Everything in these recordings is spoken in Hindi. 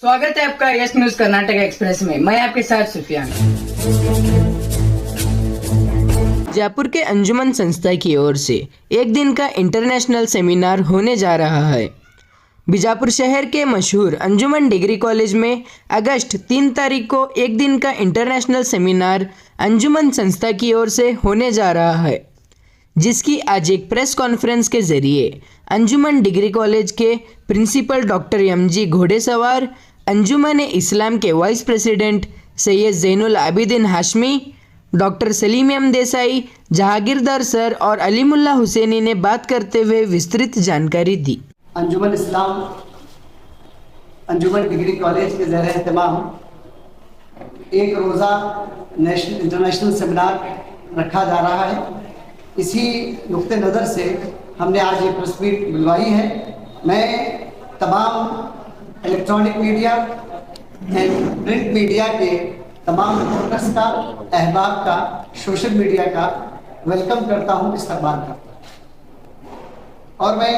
स्वागत है आपका यस न्यूज कर्नाटक एक्सप्रेस में। मैं आपके साथ सुफियान। जयपुर के अंजुमन संस्था की ओर से एक दिन का इंटरनेशनल सेमिनार होने जा रहा है। बीजापुर शहर के मशहूर अंजुमन डिग्री कॉलेज में अगस्त 3 तारीख को एक दिन का इंटरनेशनल सेमिनार अंजुमन संस्था की ओर से होने जा रहा है, जिसकी आज एक प्रेस कॉन्फ्रेंस के जरिए अंजुमन डिग्री कॉलेज के principal doctor MG Ghodeswar, Anjuman Islam के vice president Syed Zainul Abidin Hashmi, doctor Saleem M Desai, Jahagirdar sir और अलीमुल्ला हुसैनी ने बात करते हुए विस्तृत जानकारी दी। अंजुमन इस्लाम अंजुमन डिग्री कॉलेज के ज़ेर एहतमाम एक रोज़ा इंटरनेशनल सेमिनार रखा जा रहा है। इसी नुक्ते नज़र से हमने आज ये प्रेस मीट बुलवाई है। मैं तमाम electronic media and print media के तमाम रिपोर्टर्स का, अहबाब का, सोशल मीडिया का वेलकम करता हूँ, इस्तकबाल करता हूँ। और मैं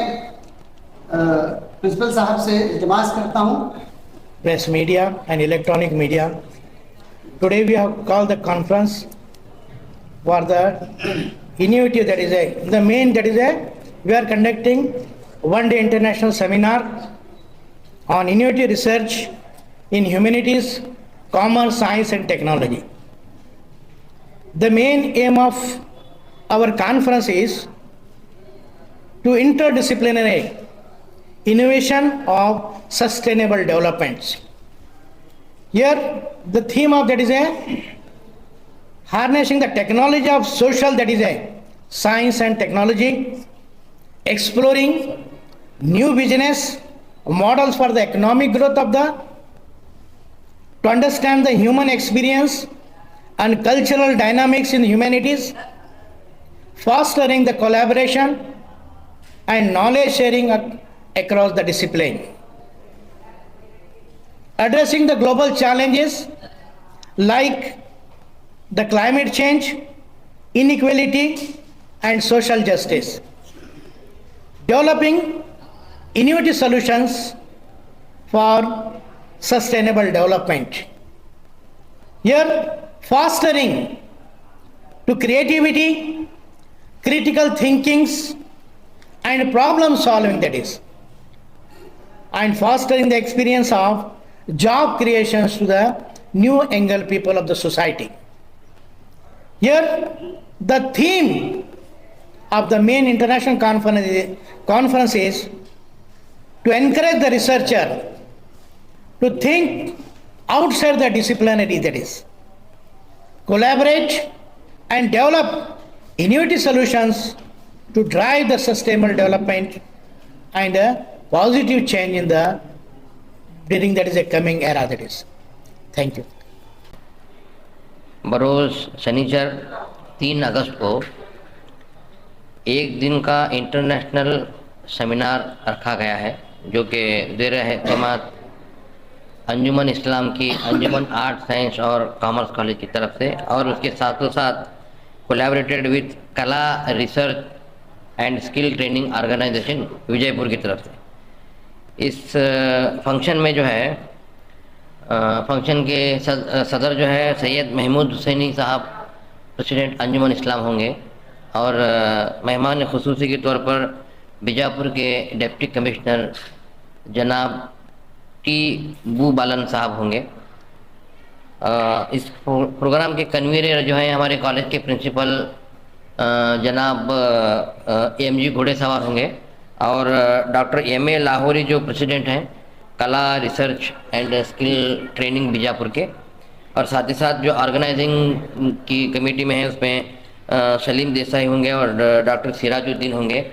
प्रिंसिपल साहब से इल्तिमास करता हूँ, press media and electronic media. Today we have called the conference for the innovative, we are conducting one-day international seminar on innovative research in humanities, commerce, science and technology. The main aim of our conference is to interdisciplinary innovation of sustainable developments. Here the theme of that is harnessing the technology of social, that is science and technology, exploring new business models for the economic growth of to understand the human experience and cultural dynamics in humanities, fostering the collaboration and knowledge sharing across the discipline, addressing the global challenges like the climate change, inequality and social justice, developing innovative solutions for sustainable development. Here fostering to creativity, critical thinkings and problem solving, that is, and fostering the experience of job creations to the new younger people of the society. Here the theme of the main international conference is to encourage the researcher to think outside the disciplinary, that is, collaborate and develop innovative solutions to drive the sustainable development and a positive change in the during that is a coming era, that is. Thank you. बरोज़ शनिचर 3 अगस्त को एक दिन का इंटरनेशनल सेमिनार रखा गया है, जो कि ज़ेर एहतमाद अंजुमन इस्लाम की अंजुमन आर्ट साइंस और कॉमर्स कॉलेज की तरफ से और उसके साथों साथ collaborated with Kala research and skill training organisation Vijaypur की तरफ से। इस फंक्शन में जो है फंक्शन के सदर जो है सैयद महमूद हुसैनी साहब, प्रेसिडेंट अंजुमन इस्लाम होंगे और मेहमान खुसूसी के तौर पर बीजापुर के डिप्टी कमिश्नर जनाब टी बू बालन साहब होंगे। इस प्रोग्राम के कन्वीनर जो हैं हमारे कॉलेज के प्रिंसिपल जनाब एमजी घोड़ेसवार होंगे और डॉक्टर एमए लाहौरी जो प्रेसिडेंट हैं कला research and skill training Bijapur के, और साथ ही साथ जो ऑर्गेनाइजिंग की कमेटी में है उसमें सलीम देसाई होंगे और डॉक्टर सिराजुद्दीन होंगे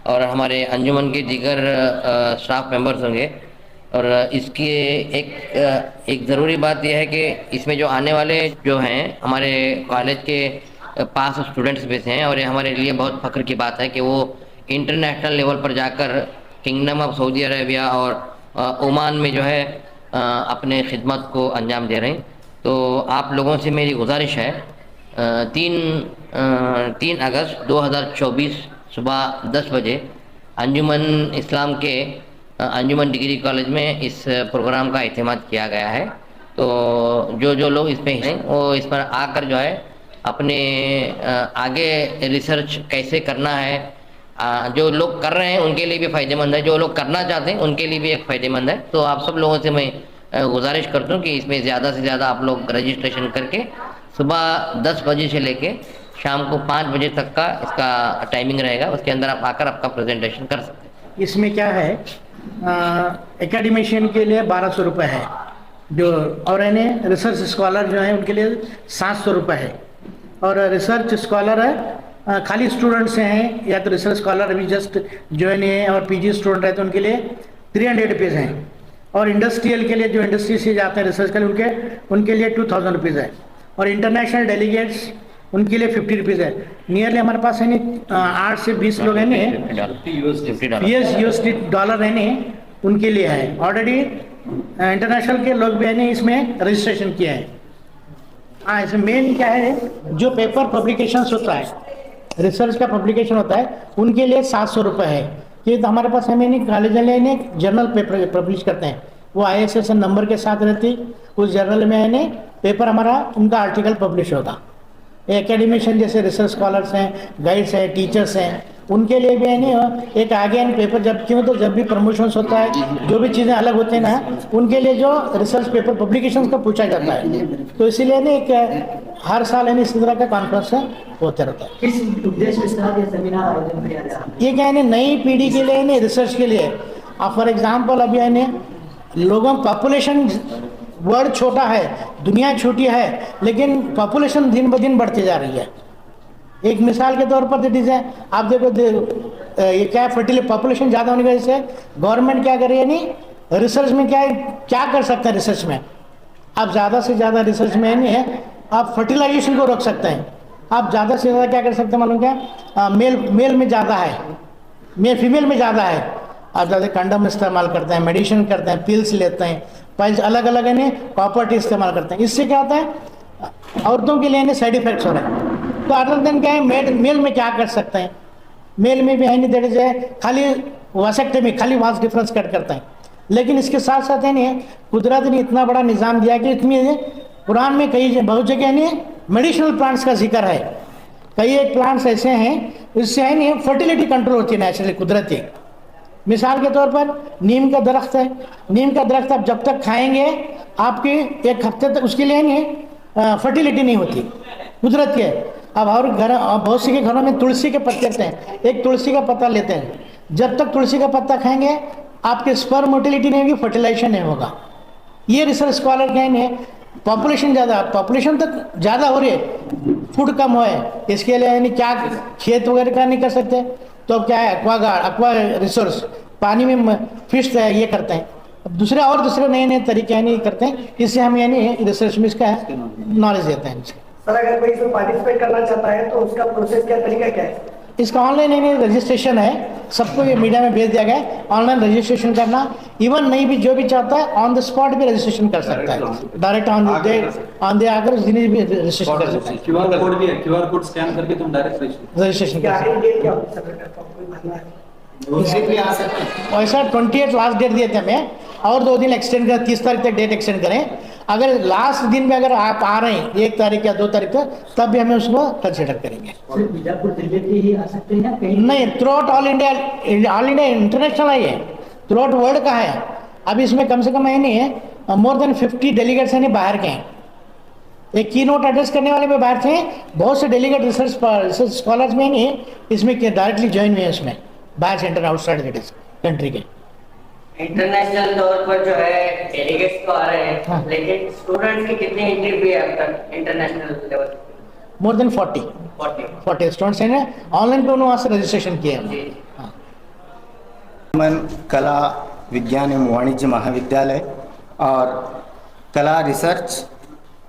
और हमारे अंजुमन के दीगर स्टाफ मेंबर्स होंगे। और इसकी एक ज़रूरी बात यह है कि इसमें जो आने वाले जो हैं हमारे कॉलेज के पास स्टूडेंट्स भी हैं और ये हमारे लिए बहुत फ़ख्र की बात है कि वो इंटरनेशनल लेवल पर जाकर किंगडम ऑफ सऊदी अरेबिया और ओमान में जो है अपने खिदमत को अंजाम दे रहे हैं। तो आप लोगों से मेरी गुजारिश है 3 अगस्त 2024 सुबह 10 बजे अंजुमन इस्लाम के अंजुमन डिग्री कॉलेज में इस प्रोग्राम का इत्तेमाद किया गया है। तो जो लोग इसमें हैं वो इस पर आकर जो है अपने आगे रिसर्च कैसे करना है, जो लोग कर रहे हैं उनके लिए भी फ़ायदेमंद है, जो लोग करना चाहते हैं उनके लिए भी एक फ़ायदेमंद है। तो आप सब लोगों से मैं गुजारिश करता हूँ कि इसमें ज़्यादा से ज़्यादा आप लोग रजिस्ट्रेशन करके सुबह 10 बजे से लेके शाम को 5 बजे तक का इसका टाइमिंग रहेगा, उसके अंदर आप आकर आपका प्रेजेंटेशन कर सकते हैं। इसमें क्या है, एकेडमिशियन के लिए 1200 रुपये है जो, और यानी रिसर्च स्कॉलर जो है उनके लिए 700 रुपये है। और रिसर्च स्कॉलर है खाली स्टूडेंट से हैं या तो रिसर्च स्कॉलर अभी जस्ट ज्वाइन है और पीजी स्टूडेंट है तो उनके लिए 300 रुपीज़ हैं। और इंडस्ट्रियल के लिए जो इंडस्ट्री से जाते हैं रिसर्च के लिए उनके लिए 2000 रुपीज़ है। और इंटरनेशनल डेलीगेट्स उनके लिए 50 रुपीज़ है। नियरली हमारे पास है नहीं 8 से 20 लोग हैं यूएसडी डॉलर है नहीं उनके लिए है। ऑलरेडी इंटरनेशनल के लोग भी है नहीं इसमें रजिस्ट्रेशन किया है। हाँ, इसमें मेन क्या है, जो पेपर पब्लिकेशंस होता है, रिसर्च का पब्लिकेशन होता है उनके लिए 700 रुपये है। ये तो हमारे पास हमें नहीं कॉलेज वाले ने जर्नल पेपर पब्लिश करते हैं, वो ISSN नंबर के साथ रहती, उस जर्नल में है नहीं पेपर हमारा उनका आर्टिकल पब्लिश होगा। एकेडमिशियन जैसे रिसर्च स्कॉलर्स हैं, गाइड्स हैं, टीचर्स हैं, उनके लिए भी है नहीं एक आगे पेपर जब क्यों तो जब भी प्रमोशंस होता है जो भी चीज़ें अलग होती हैं ना उनके लिए जो रिसर्च पेपर पब्लिकेशंस का पूछा जाता है। तो इसीलिए नहीं एक हर साल है इस तरह का कॉन्फ्रेंस होते रहता है। किस उद्देश्य इस तरह के सेमिनार आयोजन किया जा रहा है? ये क्या है नई पीढ़ी के लिए नहीं रिसर्च के लिए। अब फॉर एग्जाम्पल अभी है लोगों पॉपुलेशन वर्ल्ड छोटा है, दुनिया छोटी है, लेकिन पॉपुलेशन दिन ब दिन बढ़ती जा रही है। एक मिसाल के तौर पर दीजिए है आप देखो ये क्या है, फर्टिलिटी पॉपुलेशन ज़्यादा होने की वजह से गवर्नमेंट क्या कर रही है नहीं रिसर्च में क्या कर सकते हैं। रिसर्च में आप ज़्यादा से ज़्यादा रिसर्च में नहीं है आप फर्टिलाइजेशन को रोक सकते हैं। आप ज़्यादा से ज़्यादा क्या कर सकते हैं मालूम क्या, मेल में ज़्यादा है, फीमेल में ज़्यादा है, आप ज़्यादा कंडम इस्तेमाल करते हैं, मेडिसिन करते हैं, पिल्स लेते हैं, पाइल्स अलग अलग है प्रॉपर्टी इस्तेमाल करते हैं। इससे क्या होता है औरतों के लिए साइड इफेक्ट्स हो रहे हैं। तो अदर देन क्या है मेल में क्या कर सकते हैं, मेल में भी है नहीं देर से खाली वासेक्टमी खाली वास डिफरेंस कट करते हैं। लेकिन इसके साथ साथ है नहीं कुदरत ने इतना बड़ा निज़ाम दिया कि इतनी कुरान में कई बहुत जगह नहीं मेडिसिनल प्लांट्स का जिक्र है। कई एक प्लांट्स ऐसे हैं इससे है नहीं फर्टिलिटी कंट्रोल होती है नेचुरली कुदरती। मिसाल के तौर पर नीम का दरख्त है, नीम का दरख्त आप जब तक खाएंगे आपके 1 हफ्ते तक उसके लिए नहीं फर्टिलिटी नहीं होती कुदरत के। अब और बहुत से के घरों में तुलसी के पत्ते होते हैं, एक तुलसी का पत्ता लेते हैं, जब तक तुलसी का पत्ता खाएंगे आपके स्पर्म मोटिलिटी नहीं होगी, फर्टिलाइजेशन नहीं होगा। ये रिसर्च स्कॉलर कहेंगे पॉपुलेशन तक ज़्यादा हो रही है, फूड कम हो है, इसके लिए यानी क्या खेत वगैरह का नहीं कर सकते तो अब क्या है एक्वा रिसोर्स पानी में फिश ये करते हैं। अब दूसरे नए तरीके यानी करते हैं, इससे हम यानी रिसर्च में इसका नॉलेज देते हैं। सर अगर कोई इसमें पार्टिसिपेट करना चाहता है तो उसका प्रोसेस क्या तरीका क्या है? इसका ऑनलाइन रजिस्ट्रेशन है, सबको ये मीडिया में भेज दिया गया है, ऑनलाइन रजिस्ट्रेशन करना। इवन नहीं भी जो भी चाहता है ऑन द स्पॉट भी रजिस्ट्रेशन कर सकता है, डायरेक्ट ऑन दे आकर भी रजिस्ट्रेशन कर सकता है। QR कोड भी है, QR कोड स्कैन करके तुम डायरेक्ट रजिस्ट्रेशन कर सकते डेट क्या होती है? वैसा 28 लास्ट डेट दिए थे हमें, और 2 दिन एक्सटेंड करें, 30 तारीख तक डेट एक्सटेंड करें। अगर लास्ट दिन में अगर आप आ रहे हैं 1 तारीख या 2 तारीख तक तब भी हमें उसको कंसिडर करेंगे। बीजापुर जिले के ही आ सकते हैं या कहीं? नहीं, through out all India international है, ये थ्रू आउट वर्ल्ड का है। अब इसमें कम से कम है नहीं है मोर देन 50 डेलीगेट्स है नहीं बाहर के हैं। एक की नोट एड्रेस करने वाले भी बाहर थे, बहुत से डेलीगेट रिसर्च स्कॉलर्स में नहीं इसमें डायरेक्टली ज्वाइन हुए इसमें बाहर centre outside that is country के। इंटरनेशनल तौर पर जो है डेलीगेट्स तो आ रहे हैं, हाँ। लेकिन स्टूडेंट्स की कितनी एंट्री हुई है अब तक international level? More than 40 students हैं ऑनलाइन पे उन्होंने वहाँ से रजिस्ट्रेशन किया है। हाँ। मन कला विज्ञान एवं वाणिज्य महाविद्यालय और Kala research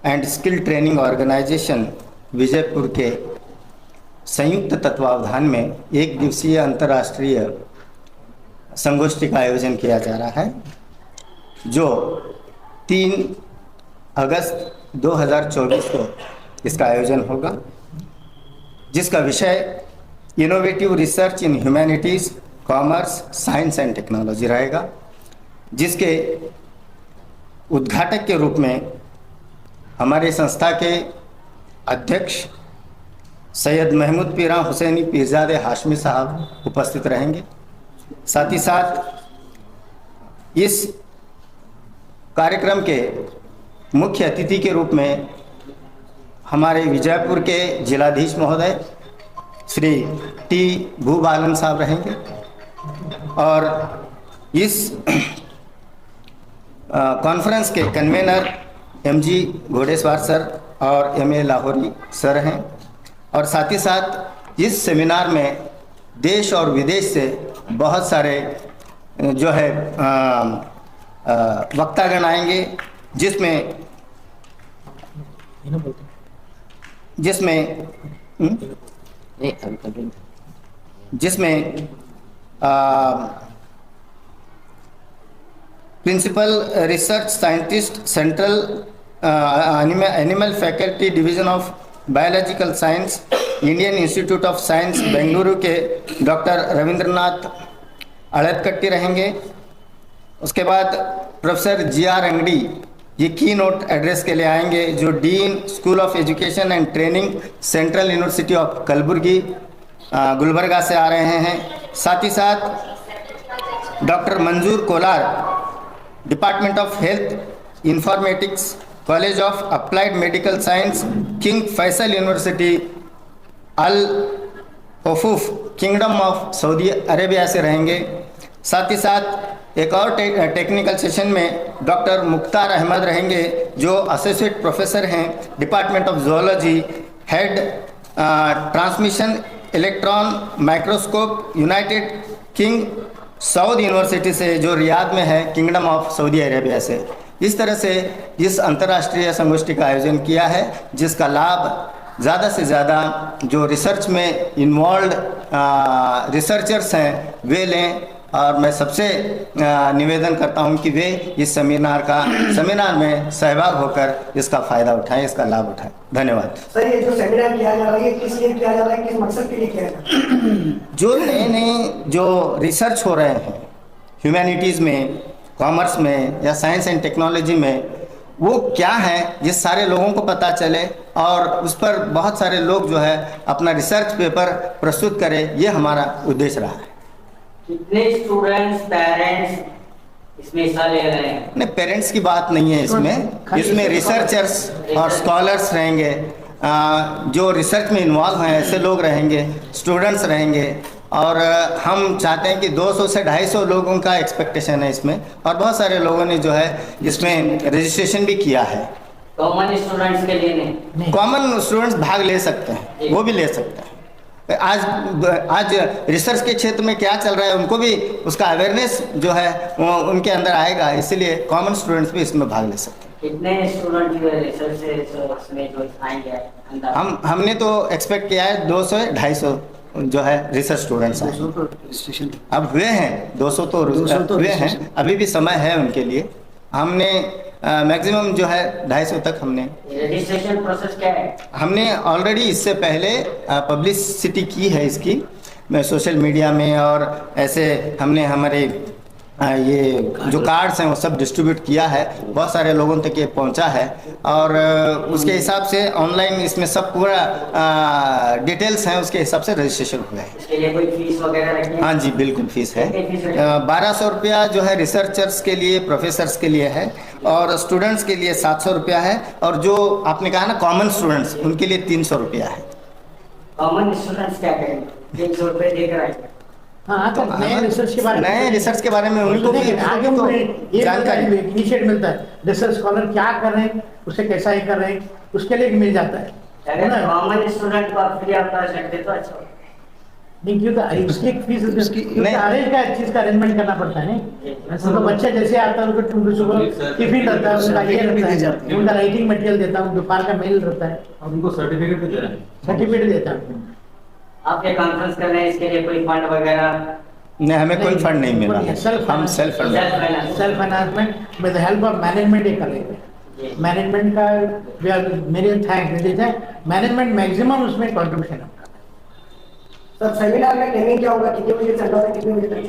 and skill training organisation Vijaypur के संयुक्त तत्वावधान में 1 दिवसीय अंतर्राष्ट्रीय संगोष्ठी का आयोजन किया जा रहा है, जो 3 अगस्त 2024 को इसका आयोजन होगा, जिसका विषय innovative research in humanities, commerce, science and technology रहेगा, जिसके उद्घाटक के रूप में हमारी संस्था के अध्यक्ष सैयद महमूद पीरा हुसैनी पीरजादे हाशमी साहब उपस्थित रहेंगे। साथ ही साथ इस कार्यक्रम के मुख्य अतिथि के रूप में हमारे विजयपुर के जिलाधीश महोदय श्री टी भूबालन साहब रहेंगे और इस कॉन्फ्रेंस के कन्वेनर एमजी घोड़ेसवार सर और एमए लाहौरी सर हैं। और साथ ही साथ इस सेमिनार में देश और विदेश से बहुत सारे जो है वक्तागण आएंगे, जिसमें principal research scientist central animal faculty division of biological science, Indian institute of science Bengaluru के डॉक्टर रविंद्रनाथ अड़तकट्टी रहेंगे। उसके बाद प्रोफेसर जी.आर. अंगड़ी ये की नोट एड्रेस के लिए आएंगे, जो dean school of education and training central university of Kalaburagi Gulbarga से आ रहे हैं। साथ ही साथ doctor Manzoor Kolar department of health informatics college of applied medical science king Faisal university Al Hofuf kingdom of Saudi Arabia से रहेंगे। साथ ही साथ एक और टेक्निकल सेशन में डॉक्टर मुख्तार अहमद रहेंगे, जो एसोसिएट प्रोफेसर हैं department of zoology, head transmission electron microscope United king Saud university से, जो रियाद में है, किंगडम ऑफ सऊदी अरेबिया से। इस तरह से इस अंतर्राष्ट्रीय संगोष्ठी का आयोजन किया है, जिसका लाभ ज़्यादा से ज़्यादा जो रिसर्च में इन्वॉल्व रिसर्चर्स हैं वे लें। और मैं सबसे निवेदन करता हूं कि वे इस सेमिनार में सहभाग होकर इसका फ़ायदा उठाएं, इसका लाभ उठाएं। धन्यवाद। सर, ये जो सेमिनार किया जा रहा है किस लिए किया जा रहा है, किस मकसद के लिए किया जा रहा है? जो नए जो रिसर्च हो रहे हैं ह्यूमैनिटीज़ में, कॉमर्स में या साइंस एंड टेक्नोलॉजी में, वो क्या है ये सारे लोगों को पता चले और उस पर बहुत सारे लोग जो है अपना रिसर्च पेपर प्रस्तुत करें, ये हमारा उद्देश्य रहा है। कितने स्टूडेंट्स, पेरेंट्स इसमें हिस्सा ले रहे हैं? नहीं, पेरेंट्स की बात नहीं है इसमें रिसर्चर्स और स्कॉलर्स रहेंगे, जो रिसर्च में इन्वॉल्व हैं ऐसे लोग रहेंगे, स्टूडेंट्स रहेंगे। और हम चाहते हैं कि 200 से 250 लोगों का एक्सपेक्टेशन है इसमें, और बहुत सारे लोगों ने जो है इसमें रजिस्ट्रेशन भी किया है। कॉमन स्टूडेंट्स के लिए नहीं? कॉमन स्टूडेंट्स भाग ले सकते हैं, वो भी ले सकते हैं। आज रिसर्च के क्षेत्र में क्या चल रहा है उनको भी उसका अवेयरनेस जो है वो उनके अंदर आएगा, इसलिए कॉमन स्टूडेंट्स भी इसमें भाग ले सकते हैं। कितने स्टूडेंट रिसर्च से जो आएंगे? हमने तो एक्सपेक्ट किया है 200 से 250 जो है रिसर्च स्टूडेंट्स हैं। अब हुए हैं 200 तो हुए हैं, अभी भी समय है उनके लिए। हमने मैक्सिमम जो है 250 तक हमने। रजिस्ट्रेशन प्रोसेस क्या है? हमने ऑलरेडी इससे पहले पब्लिसिटी की है इसकी सोशल मीडिया में, और ऐसे हमने हमारे ये जो कार्ड्स हैं वो सब डिस्ट्रीब्यूट किया है, बहुत सारे लोगों तक ये पहुंचा है। और उसके हिसाब से ऑनलाइन इसमें सब पूरा डिटेल्स हैं, उसके हिसाब से रजिस्ट्रेशन हुआ है। इसके लिए कोई फीस वगैरह रखी है? हाँ जी, बिल्कुल फीस है। 1200 रुपया जो है रिसर्चर्स के लिए, प्रोफेसर्स के लिए है, और स्टूडेंट्स के लिए 700 रुपया है, और जो आपने कहा ना कॉमन स्टूडेंट्स, उनके लिए 300 रुपया है। कॉमन स्टूडेंट्स क्या करेंगे? 300 रुपये देकर आएंगे? हाँ, तो नए रिसर्च के बारे में उनको भी जानकारी इनिशिएट मिलता है। रिसर्च स्कॉलर क्या कर रहे हैं, उसे कैसा ही कर रहे हैं, उसके लिए मिल जाता है। अगर कॉमन स्टूडेंट को आप फ्री ऑफ कॉस्ट रखते तो अच्छा नहीं, क्योंकि उसकी फीस अरेंज का चीज का अरेंजमेंट करना पड़ता है। नहीं तो बच्चे जैसे आता है उनको सुबह टिफिन रहता है, उनका ये रहता है, उनका राइटिंग मटेरियल देता हूँ, दोपहर का मेल रहता है, और उनको सर्टिफिकेट भी दे रहे हैं। सर्टिफिकेट देता हूँ। आप ये कॉन्फ्रेंस कर रहे हैं, इसके लिए कोई फंड वगैरह? नहीं, हमें कोई फंड नहीं मिला, हम self financement with the help of management ये कर रहे हैं। मैनेजमेंट का मेरे थैंक्स है, मैनेजमेंट मैक्सिमम उसमें कंट्रीब्यूशन है। सर सेमिनार में टाइमिंग क्या होगा, कितने बजे चल रहा है, कितने बजे तक?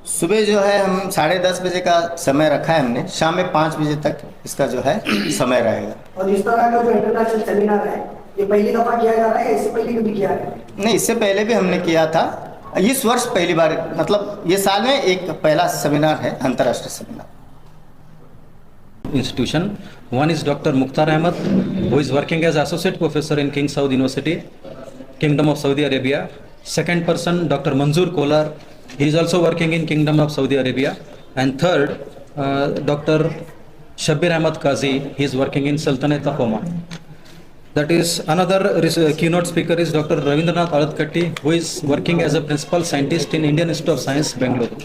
सुबह जो है हम 10:30 बजे का समय रखा है हमने, शाम में 5 बजे तक इसका जो है समय रहेगा। और इस तरह का जो इंटरनेशनल सेमिनार है ये पहली दफा किया जा रहा है, इससे पहले कभी किया है? नहीं, इससे पहले भी हमने किया था, इस वर्ष पहली बार, मतलब ये साल में एक पहला सेमिनार है, अंतर्राष्ट्रीय seminar. Institution. One is Dr. Mukhtar Ahmed, who is working as associate professor in King Saud University, Kingdom of Saudi Arabia. Second person, Dr. Manzoor Kolar, he is also working in Kingdom of Saudi Arabia. And third, Dr. Shabbir Ahmed Qazi, he is working in Sultanate of Oman. That is another keynote speaker is Dr. Ravindranath Aradkatti, who is working as a principal scientist in Indian Institute of Science, Bangalore.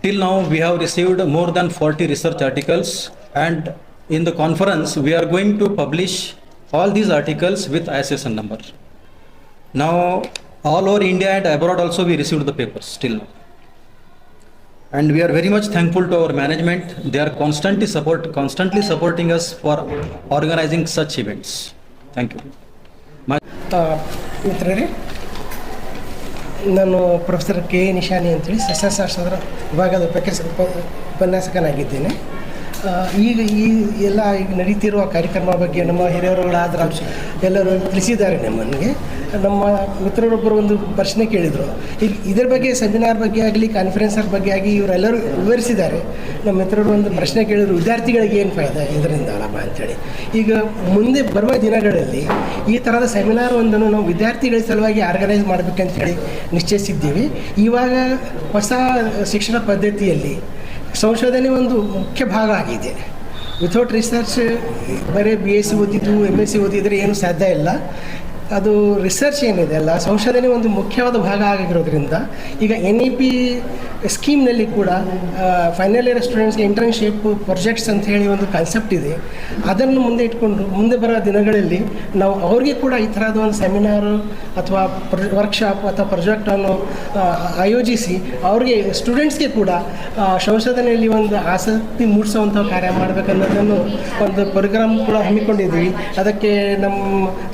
Till now, we have received more than 40 research articles, and in the conference, we are going to publish all these articles with ISSN number. Now, all over India and abroad also we received the papers till now. And we are very much thankful to our management. They are constantly supporting us for organizing such events. Thank you. ಮಿತ್ರರೇ, ನಾನು ಪ್ರೊಫೆಸರ್ ಕೆ ನಿಶಾನಿ ಅಂತೇಳಿ ಸಸ್ಯಶಾಸ್ತ್ರದ ವಿಭಾಗದ ಉಪನ್ಯಾಸಕನಾಗಿದ್ದೇನೆ. ಈಗ ಎಲ್ಲ ಈಗ ನಡೀತಿರುವ ಕಾರ್ಯಕ್ರಮ ಬಗ್ಗೆ ನಮ್ಮ ಹಿರಿಯರುಗಳಾದ ಎಲ್ಲರೂ ತಿಳಿಸಿದ್ದಾರೆ ನಮಗೆ. ನಮ್ಮ ಮಿತ್ರರೊಬ್ಬರು ಒಂದು ಪ್ರಶ್ನೆ ಕೇಳಿದರು, ಇದ್ರ ಬಗ್ಗೆ ಸೆಮಿನಾರ್ ಬಗ್ಗೆ ಆಗಲಿ ಕಾನ್ಫರೆನ್ಸರ್ ಬಗ್ಗೆ ಆಗಿ ಇವರೆಲ್ಲರೂ ವಿವರಿಸಿದ್ದಾರೆ. ನಮ್ಮ ಮಿತ್ರರು ಒಂದು ಪ್ರಶ್ನೆ ಕೇಳಿದ್ರು, ವಿದ್ಯಾರ್ಥಿಗಳಿಗೆ ಏನು ಫಾಯ್ದ ಇದರಿಂದ ಲಾಭ ಅಂಥೇಳಿ. ಈಗ ಮುಂದೆ ಬರುವ ದಿನಗಳಲ್ಲಿ ಈ ಥರದ ಸೆಮಿನಾರ್ ಒಂದನ್ನು ನಾವು ವಿದ್ಯಾರ್ಥಿಗಳ ಸಲುವಾಗಿ ಆರ್ಗನೈಸ್ ಮಾಡಬೇಕಂತೇಳಿ ನಿಶ್ಚಯಿಸಿದ್ದೀವಿ. ಇವಾಗ ಹೊಸ ಶಿಕ್ಷಣ ಪದ್ಧತಿಯಲ್ಲಿ ಸಂಶೋಧನೆ ಒಂದು ಮುಖ್ಯ ಭಾಗ ಆಗಿದೆ. ವಿಥೌಟ್ ರಿಸರ್ಚ್ ಬರೀ BSc ಓದಿದ್ದು MSc ಓದಿದರೆ ಏನು ಸಾಧ್ಯ ಇಲ್ಲ. ಅದು ರಿಸರ್ಚ್ ಏನಿದೆ ಅಲ್ಲ, ಸಂಶೋಧನೆ ಒಂದು ಮುಖ್ಯವಾದ ಭಾಗ ಆಗಿರೋದ್ರಿಂದ ಈಗ NEP ಸ್ಕೀಮ್ನಲ್ಲಿ ಕೂಡ ಫೈನಲ್ ಇಯರ್ ಸ್ಟೂಡೆಂಟ್ಸ್ಗೆ ಇಂಟರ್ನ್ಶಿಪ್ ಪ್ರಾಜೆಕ್ಟ್ಸ್ ಅಂತ ಹೇಳಿ ಒಂದು ಕಾನ್ಸೆಪ್ಟ್ ಇದೆ. ಅದನ್ನು ಮುಂದೆ ಇಟ್ಕೊಂಡು ಮುಂದೆ ಬರೋ ದಿನಗಳಲ್ಲಿ ನಾವು ಅವ್ರಿಗೆ ಕೂಡ ಈ ಥರದ ಒಂದು ಸೆಮಿನಾರು ಅಥವಾ ವರ್ಕ್ಶಾಪ್ ಅಥವಾ ಪ್ರಾಜೆಕ್ಟನ್ನು ಆಯೋಜಿಸಿ ಅವ್ರಿಗೆ ಸ್ಟೂಡೆಂಟ್ಸ್ಗೆ ಕೂಡ ಸಂಶೋಧನೆಯಲ್ಲಿ ಒಂದು ಆಸಕ್ತಿ ಮೂಡಿಸುವಂಥ ಕಾರ್ಯ ಮಾಡಬೇಕನ್ನೋದನ್ನು ಒಂದು ಪ್ರೋಗ್ರಾಮ್ ಕೂಡ ಹಮ್ಮಿಕೊಂಡಿದ್ದೀವಿ. ಅದಕ್ಕೆ ನಮ್ಮ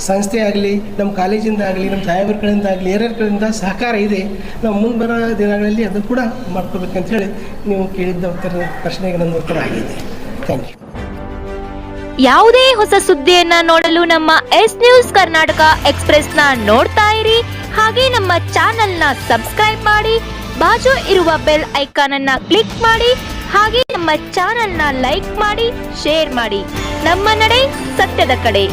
ಸಂಸ್ಥೆ ಆಗಲಿ, ನಮ್ಮ ಕಾಲೇಜಿಂದ ಆಗಲಿ, ನಮ್ಮ ಸಾಹೇಬರ ಕಡೆಯಿಂದ ಆಗಲಿ, ಹಿರಿಯರ ಕಡೆಯಿಂದ ಸಹಕಾರ ಇದೆ. ನಾವು ಮುಂದೆ ಬರೋ ದಿನಗಳಲ್ಲಿ ಅದು ಕೂಡ ಮಾಡ್ಕೋಬೇಕಂತ ಹೇಳಿ ನೀವು ಕೇಳಿದ್ದ ಪ್ರಶ್ನೆಗೆ ನನ್ನ ಉತ್ತರ ಆಗಿದೆ. Thank you. ಯಾವುದೇ ಹೊಸ ಸುದ್ದಿಯನ್ನ ನೋಡಲು ನಮ್ಮ ಎಸ್ ನ್ಯೂಸ್ ಕರ್ನಾಟಕ ಎಕ್ಸ್ಪ್ರೆಸ್ನ ನೋಡ್ತಾ ಇರಿ. ಹಾಗೆ ನಮ್ಮ ಚಾನೆಲ್ನ ಸಬ್ಸ್ಕ್ರೈಬ್ ಮಾಡಿ, ಬಾಜು ಇರುವ ಬೆಲ್ ಐಕಾನ್ ಅನ್ನ ಕ್ಲಿಕ್ ಮಾಡಿ. ಹಾಗೆ ನಮ್ಮ ಚಾನೆಲ್ನ ಲೈಕ್ ಮಾಡಿ, ಶೇರ್ ಮಾಡಿ. ನಮ್ಮ ನಡೆ ಸತ್ಯದ ಕಡೆ.